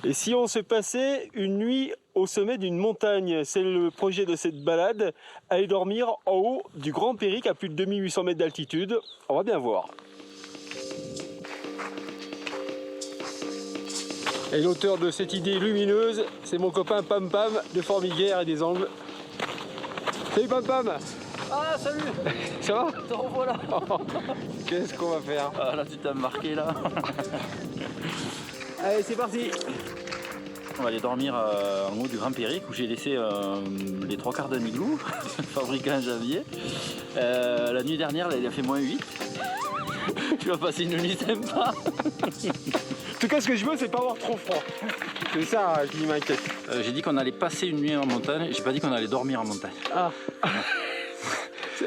Et si on se passait une nuit au sommet d'une montagne? C'est le projet de cette balade, aller dormir en haut du Grand Périque à plus de 2800 mètres d'altitude. On va bien voir. Et l'auteur de cette idée lumineuse, c'est mon copain Pam Pam de Formiguère et des Angles. Salut Pam Pam! Ah salut! Ça va? Te revoilà! Qu'est-ce qu'on va faire? Ah là tu t'as marqué là! Allez c'est parti! On va aller dormir en haut du Grand Périque où j'ai laissé les 3/4 d'un igloo fabriqué en janvier. La nuit dernière là, il a fait -8. Tu vas passer une nuit sympa. En tout cas ce que je veux c'est pas avoir trop froid. C'est ça qui m'inquiète. J'ai dit qu'on allait passer une nuit en montagne, j'ai pas dit qu'on allait dormir en montagne. Ah,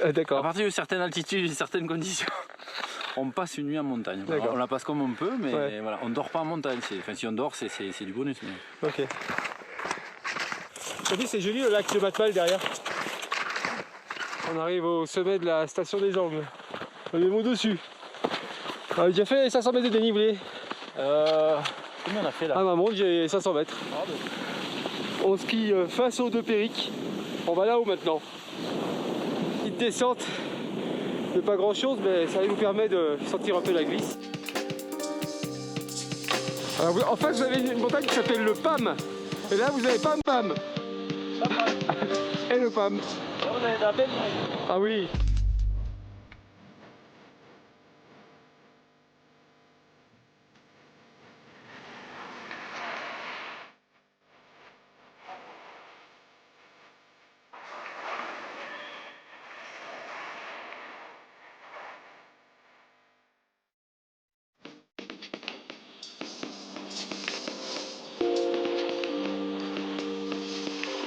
À d'accord. partir de certaines altitudes et certaines conditions, on passe une nuit en montagne. On la passe comme on peut, mais ouais. voilà, on dort pas en montagne. Enfin, si on dort, c'est du bonus. Mais... Ok. T'as vu, c'est joli le lac de Matmal derrière. On arrive au sommet de la station des Angles. On est mon dessus. On a déjà fait 500 mètres de dénivelé. Combien on a fait là? Ah maman, j'ai 500 mètres. On skie face aux deux Périques. On va là-haut maintenant. Petite descente de pas grand chose, mais ça nous permet de sentir un peu la glisse. Alors, en face vous avez une montagne qui s'appelle le PAM. Et là vous avez Pam Pam. Et le PAM. On est la belle. Ah oui.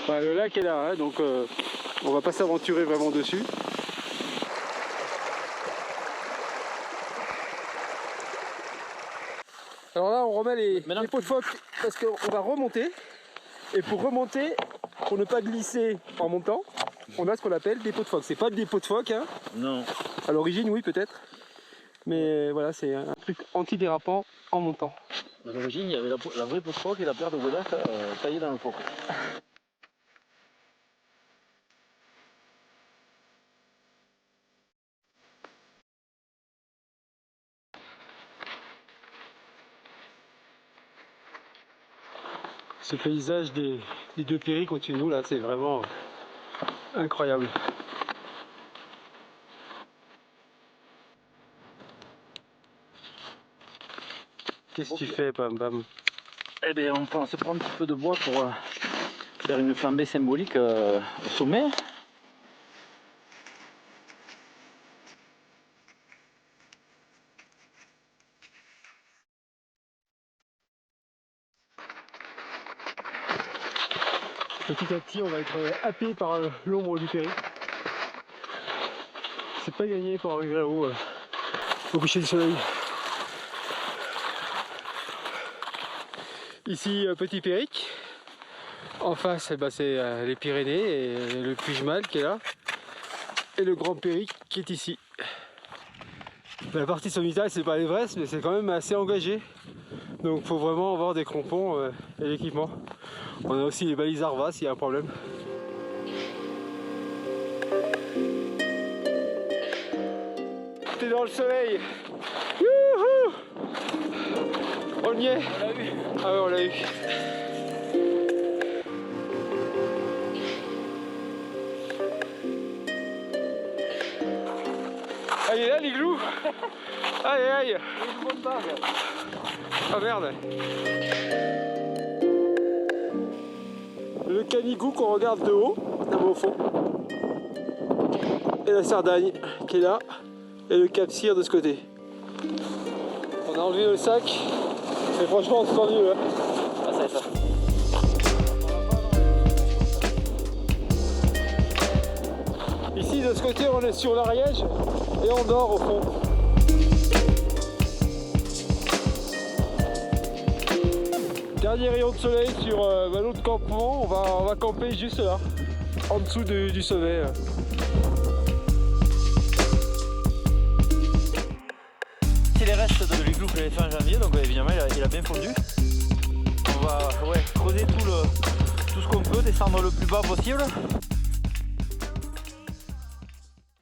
Bah, le lac est là, hein, donc on va pas s'aventurer vraiment dessus. Alors là on remet les pots de phoque parce qu'on va remonter. Et pour remonter, pour ne pas glisser en montant, on a ce qu'on appelle des pots de phoque. C'est pas des pots de phoque, hein. Non. À l'origine oui peut-être. Mais voilà, c'est un truc antidérapant en montant. À l'origine, il y avait la vraie peau de phoque et la paire de godasses taillée dans le phoque. Ce paysage des deux Périques au-dessus de nous là, c'est vraiment incroyable. Qu'est-ce que tu fais, Pam Pam? Eh bien, on se prend un petit peu de bois pour faire une flambée symbolique au sommet. Petit à petit, on va être happé par l'ombre du Périque. C'est pas gagné pour arriver là-haut au coucher du soleil. Ici, Petit Périque. En face, eh ben, c'est les Pyrénées et le Puigmal qui est là. Et le Grand Périque qui est ici. La partie sommitale, c'est pas l'Everest, mais c'est quand même assez engagé. Donc il faut vraiment avoir des crampons et l'équipement. On a aussi les balises Arva s'il y a un problème. T'es dans le soleil. Youhou! On y est. On l'a eu. Ah ouais, on l'a eu. Allez là l'igloo. Aïe aïe. Ah merde. Le canigou qu'on regarde de haut, là-bas au fond. Et la Sardagne qui est là. Et le Cap Cyr de ce côté. On a enlevé le sac. Mais franchement on se sent mieux. Hein. Ah, ça y est, ça. Ici de ce côté on est sur l'Ariège et on dort au fond. Dernier rayon de soleil sur l'autre campement, on va camper juste là, en dessous du sommet. C'est les restes de l'igloo que j'avais fait en janvier, donc évidemment il a bien fondu. On va ouais, creuser tout ce qu'on peut, descendre le plus bas possible.